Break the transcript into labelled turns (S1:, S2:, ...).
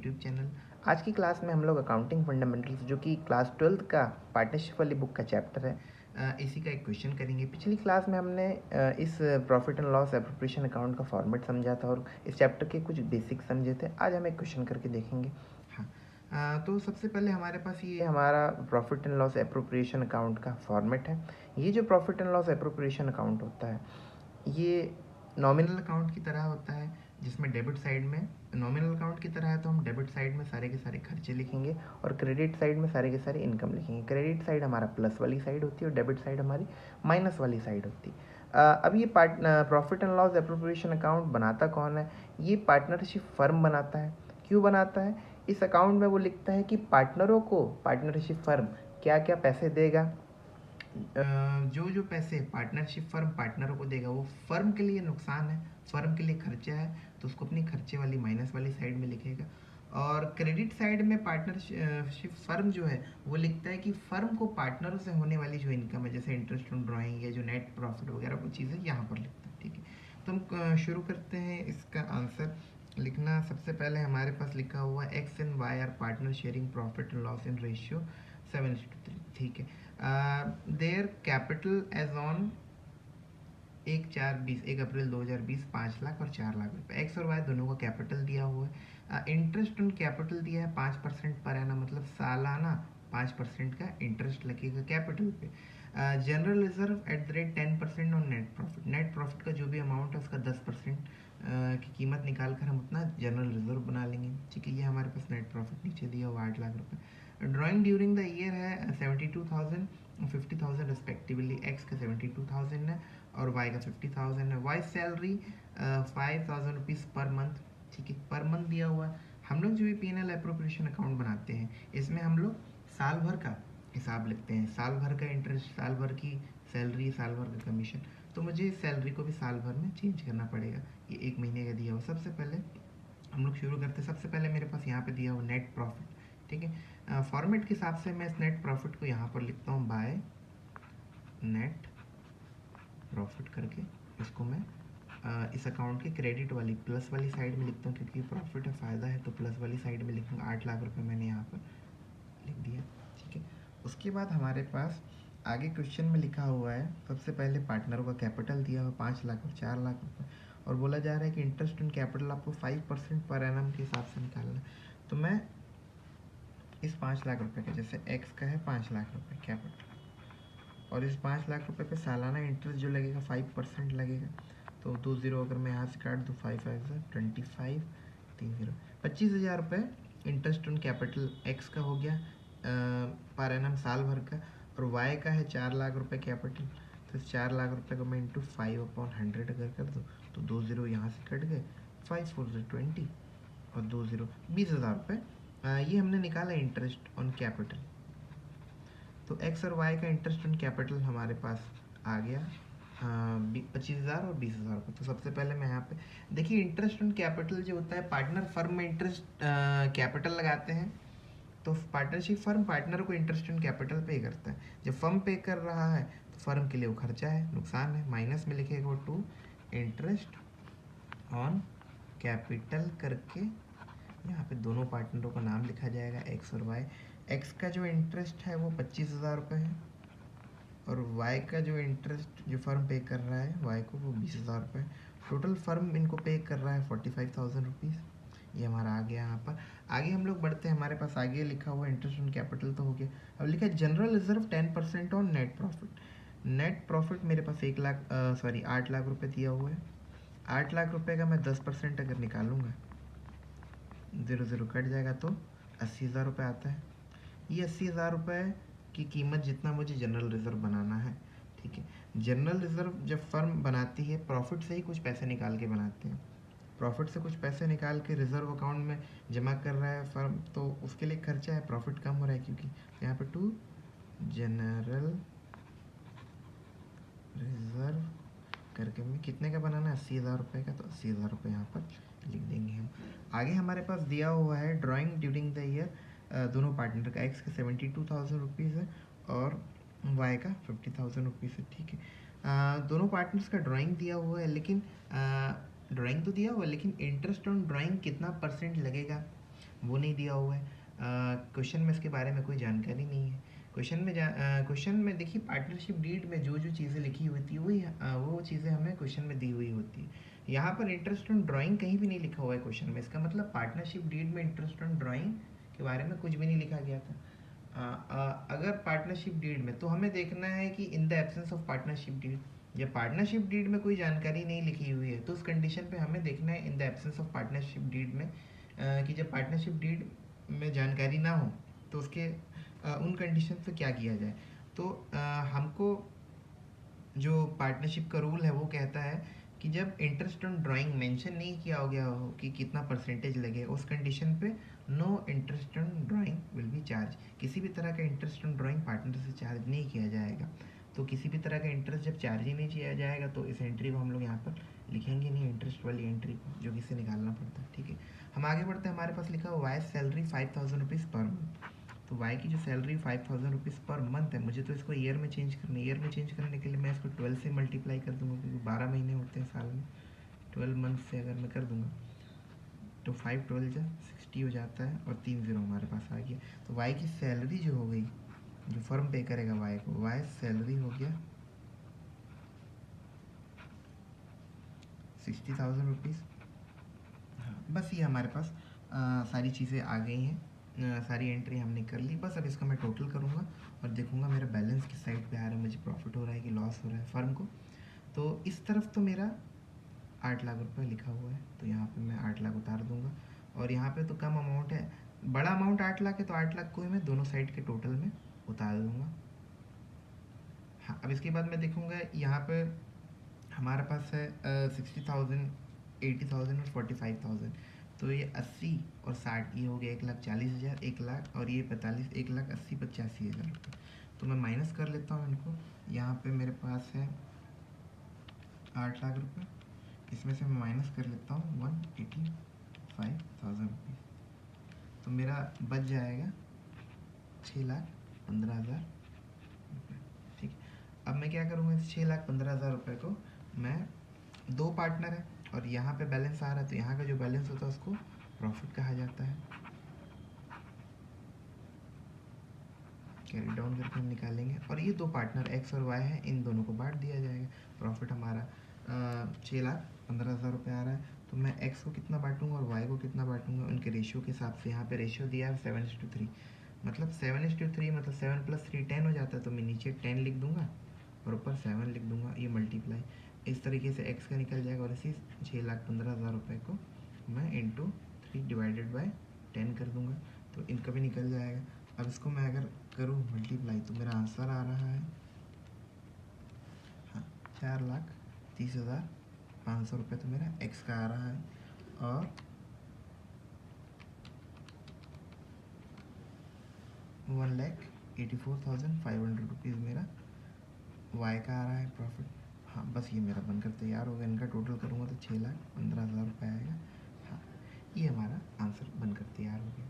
S1: YouTube channel. आज की class में हम लोग अकाउंटिंग फंडामेंटल्स जो कि क्लास 12th का पार्टनरशिप वाली बुक का चैप्टर है, इसी का एक क्वेश्चन करेंगे। पिछली क्लास में हमने इस profit and loss appropriation account का फॉर्मेट समझा था और इस चैप्टर के कुछ बेसिक समझे थे। आज हम एक क्वेश्चन करके देखेंगे। हाँ, तो सबसे पहले हमारे पास ये हमारा profit and loss appropriation account का फॉर्मेट है। ये जो profit and loss appropriation account होता है ये नॉमिनल अकाउंट की तरह होता है, जिसमें डेबिट साइड में नॉमिनल अकाउंट की तरह है तो हम डेबिट साइड में सारे के सारे खर्चे लिखेंगे और क्रेडिट साइड में सारे के सारे इनकम लिखेंगे। क्रेडिट साइड हमारा प्लस वाली साइड होती है और डेबिट साइड हमारी माइनस वाली साइड होती है। अब ये profit and loss appropriation account बनाता कौन है? ये पार्टनरशिप फर्म बनाता है। क्यों बनाता है? इस अकाउंट में वो लिखता है कि पार्टनरों को पार्टनरशिप फर्म क्या क्या पैसे देगा। जो जो पैसे पार्टनरशिप फर्म पार्टनरों को देगा वो फर्म के लिए नुकसान है, फर्म के लिए खर्चा है, तो उसको अपनी खर्चे वाली माइनस वाली साइड में लिखेगा। और क्रेडिट साइड में पार्टनरशिप फर्म जो है वो लिखता है कि फर्म को पार्टनरों से होने वाली जो इनकम है, जैसे इंटरेस्ट ऑन ड्राइंग या जो नेट प्रॉफिट वगैरह वो चीज़ें यहाँ पर लिखता है। ठीक है, तो हम शुरू करते हैं इसका आंसर लिखना। सबसे पहले हमारे पास लिखा हुआ X and Y are partner sharing profit and loss in ratio 7:3। ठीक है, their capital as on 1 April 2020 5 lakh और 4 लाख रुपए। एक्स और वाई दोनों का कैपिटल दिया हुआ है। इंटरेस्ट ऑन कैपिटल दिया है 5% पर एनम, मतलब सालाना 5% का इंटरेस्ट लगेगा कैपिटल पे। General reserve at the rate 10% on net profit. Net profit का जो भी अमाउंट है उसका 10% की कीमत निकाल कर हम उतना जनरल रिजर्व बना लेंगे। ठीक है, ये हमारे पास नेट प्रॉफिट नीचे दिया हुआ 8 लाख रुपए। ड्राइंग ड्यूरिंग द ईयर है 72,000 50,000 रिस्पेक्टिवली। एक्स का 72,000 है और वाई का 50,000 है। Y salary 5,000 rupees per month. ठीक है, पर मंथ दिया हुआ है। हम लोग जो भी P&L एप्रोप्रिएशन अकाउंट बनाते हैं इसमें हम लोग साल भर का हिसाब लिखते हैं, साल भर का इंटरेस्ट, साल भर की सैलरी, साल भर का कमीशन। तो मुझे सैलरी को भी साल भर में चेंज करना पड़ेगा। ये 1 महीने का दिया हुआ। सबसे पहले हम लोग शुरू करते हैं। सबसे पहले मेरे पास यहाँ पे दिया हुआ नेट प्रॉफिट। ठीक है, फॉर्मेट के हिसाब से मैं इस नेट प्रॉफिट को यहाँ पर लिखता हूँ बाय नेट प्रॉफिट करके। इसको मैं इस अकाउंट के क्रेडिट वाली प्लस वाली साइड में लिखता हूँ, क्योंकि प्रॉफिट है, फ़ायदा है, तो प्लस वाली साइड में लिखूँगा। 8 लाख रुपए मैंने यहाँ पर लिख दिया। ठीक है, उसके बाद हमारे पास आगे क्वेश्चन में लिखा हुआ है, सबसे पहले पार्टनरों का कैपिटल दिया हुआ 5 लाख और 4 लाख रुपए, और बोला जा रहा है कि इंटरेस्ट ऑन कैपिटल आपको 5% पर एनम के हिसाब से निकालना है। तो मैं इस 5 लाख रुपए का, जैसे एक्स का है 5 लाख रुपए कैपिटल, और इस 5 लाख रुपए पे सालाना इंटरेस्ट जो लगेगा 5% लगेगा। तो 2 ज़ीरो अगर मैं यहाँ से काट दूँ, 5 5 25, 3 ज़ीरो 25,000 रुपये इंटरेस्ट ऑन कैपिटल एक्स का हो गया पर एनम साल भर का। और वाई का है 4 लाख रुपए कैपिटल, तो इस 4 लाख रुपए को मैं इंटू 5/100 अगर कर दूँ तो 2 ज़ीरो यहाँ से कट गए, 5 4 20 और 2 ज़ीरो 20,000 रुपये। ये हमने निकाला इंटरेस्ट ऑन कैपिटल। तो एक्स और वाई का इंटरेस्ट ऑन कैपिटल हमारे पास आ गया 25,000 और 20,000 रुपये। तो सबसे पहले मैं यहाँ पे देखिए, इंटरेस्ट ऑन कैपिटल जो होता है, पार्टनर फर्म में इंटरेस्ट कैपिटल लगाते हैं, तो पार्टनरशिप फर्म पार्टनर को इंटरेस्ट ऑन कैपिटल पे करता है। जब फर्म पे कर रहा है तो फर्म के लिए वो खर्चा है, नुकसान है, माइनस में लिखेगा वो टू इंटरेस्ट ऑन कैपिटल करके यहाँ पे दोनों पार्टनरों का नाम लिखा जाएगा, एक्स और वाई। एक्स का जो इंटरेस्ट है वो 25,000 रुपये है, और वाई का जो इंटरेस्ट जो फर्म पे कर रहा है वाई को वो 20,000 रुपये। टोटल फर्म इनको पे कर रहा है 45,000 रुपीज़। ये हमारा आ गया यहाँ पर। आगे हम लोग बढ़ते हैं, हमारे पास आगे लिखा हुआ इंटरेस्ट ऑन कैपिटल तो हो गया। अब लिखा है general reserve 10% on net profit. Net profit मेरे पास 8 लाख रुपये दिया हुआ है। 8 लाख रुपये का मैं 10% अगर निकालूंगा, 0 0 कट जाएगा तो 80,000 रुपये आता है। ये 80,000 रुपये की कीमत जितना मुझे जनरल रिजर्व बनाना है। ठीक है, जनरल रिजर्व जब फर्म बनाती है प्रॉफिट से ही कुछ पैसे निकाल के बनाते हैं, प्रॉफिट से कुछ पैसे निकाल के रिजर्व अकाउंट में जमा कर रहा है फर्म, तो उसके लिए खर्चा है, प्रॉफिट कम हो रहा है, क्योंकि यहाँ पे टू जनरल रिजर्व करके मैं कितने का बनाना है, 80,000 रुपये का, तो 80,000 रुपये यहाँ पर लिख देंगे हम। आगे हमारे पास दिया हुआ है ड्राइंग ड्यूरिंग द ईयर, दोनों पार्टनर का, एक्स का 72,000 रुपीज़ है और वाई का 50,000 रुपीज़ है। ठीक है, दोनों पार्टनर्स का ड्राइंग दिया हुआ है, लेकिन ड्राइंग तो दिया हुआ है, लेकिन इंटरेस्ट ऑन ड्राइंग कितना परसेंट लगेगा वो नहीं दिया हुआ है। क्वेश्चन में इसके बारे में कोई जानकारी नहीं है। क्वेश्चन में देखिए पार्टनरशिप डीड में जो जो चीज़ें लिखी हुई थी वही वो चीज़ें हमें क्वेश्चन में दी हुई होती है। यहाँ पर इंटरेस्ट ऑन ड्राइंग कहीं भी नहीं लिखा हुआ है क्वेश्चन में, इसका मतलब पार्टनरशिप डीड में इंटरेस्ट ऑन ड्राइंग के बारे में कुछ भी नहीं लिखा गया था। अगर पार्टनरशिप डीड में, तो हमें देखना है कि in the absence of partnership deed, जब पार्टनरशिप डीड में कोई जानकारी नहीं लिखी हुई है तो उस कंडीशन पे हमें देखना है in the absence of partnership deed में, कि जब पार्टनरशिप डीड में जानकारी ना हो तो उसके उन कंडीशन पे क्या किया जाए। तो हमको जो पार्टनरशिप का रूल है वो कहता है कि जब इंटरेस्ट ऑन ड्राइंग मेंशन नहीं किया हो गया हो कि कितना परसेंटेज लगे, उस कंडीशन पे no interest on drawing will be charge. किसी भी तरह का इंटरेस्ट ऑन ड्राइंग पार्टनर से चार्ज नहीं किया जाएगा। तो किसी भी तरह का इंटरेस्ट जब चार्ज ही नहीं किया जाएगा तो इस एंट्री को हम लोग यहाँ पर लिखेंगे नहीं, इंटरेस्ट वाली एंट्री को, जो कि से निकालना पड़ता है। ठीक है, हम आगे बढ़ते हैं। हमारे पास लिखा हुआ है सैलरी 5000 रुपीज़ पर मंथ। तो वाई की जो सैलरी 5000 रुपीज़ पर मंथ है, मुझे तो इसको ईयर में चेंज करना है। ईयर में चेंज करने के लिए मैं इसको 12 से मल्टीप्लाई कर दूंगा, क्योंकि 12 महीने होते हैं साल में। 12 मंथ से अगर मैं कर दूंगा तो 5 12 जा 60 हो जाता है, और 3 0 हमारे पास आ गया। तो वाई की सैलरी जो हो गई, जो फर्म पे करेगा वाई को, वाई सैलरी हो गया 60,000 रुपीज़। हाँ, बस ये हमारे पास सारी चीज़ें आ गई हैं, सारी एंट्री हमने कर ली। बस अब इसका मैं टोटल करूँगा और देखूँगा मेरा बैलेंस किस साइड पे आ रहा है, मुझे प्रॉफिट हो रहा है कि लॉस हो रहा है फर्म को। तो इस तरफ तो मेरा 8 लाख रुपए लिखा हुआ है, तो यहाँ पे मैं 8 लाख उतार दूंगा। और यहाँ पे तो कम अमाउंट है, बड़ा अमाउंट 8 लाख है, तो 8 लाख को ही मैं दोनों साइड के टोटल में उतार दूंगा। हाँ, अब इसके बाद मैं देखूँगा यहाँ पे हमारे पास है 60,000, 80,000 और 45,000। तो ये 80 और 60, ये हो गया 1,40,000, 1 लाख, और ये 45, 1,80,85,000 रुपये। तो मैं माइनस कर लेता हूँ इनको। यहाँ पे मेरे पास है 8 लाख रुपये, इसमें से मैं माइनस कर लेता हूँ 185,000 रुपीज़। तो मेरा बच जाएगा 6,15,000 रुपये। ठीक है, अब मैं क्या करूँगा, इस 6,15,000 रुपये को मैं, दो पार्टनर है और यहाँ पे बैलेंस आ रहा है, तो यहाँ का जो बैलेंस होता है उसको प्रॉफिट कहा जाता है। कैरी डाउन करके हम निकालेंगे, और ये दो पार्टनर एक्स और वाई है, इन दोनों को बांट दिया जाएगा। प्रॉफिट हमारा 6,15,000 रुपये आ रहा है। तो मैं एक्स को कितना बांटूंगा और वाई को कितना बांटूंगा, उनके रेशियो के हिसाब से। यहाँ पे रेशियो दिया है 7:3, मतलब 7:3, मतलब 7 + 3 10 हो जाता है। तो मैं नीचे 10 लिख दूंगा और ऊपर 7 लिख दूंगा, ये मल्टीप्लाई इस तरीके से एक्स का निकल जाएगा। और इसी 6,15,000 रुपये को मैं इंटू 3 डिवाइडेड बाई 10 कर दूंगा, तो इनका भी निकल जाएगा। अब इसको मैं अगर करूँ मल्टीप्लाई, तो मेरा आंसर आ रहा है, हाँ, 4,30,500 रुपये तो मेरा एक्स का आ रहा है, और 1,84,500 रुपीज़ मेरा वाई का आ रहा है प्रॉफिट। हाँ, बस ये मेरा बनकर तैयार हो गया। इनका टोटल करूँगा तो 6,15,000 रुपये आएगा। हाँ, ये हमारा आंसर बनकर तैयार हो गया।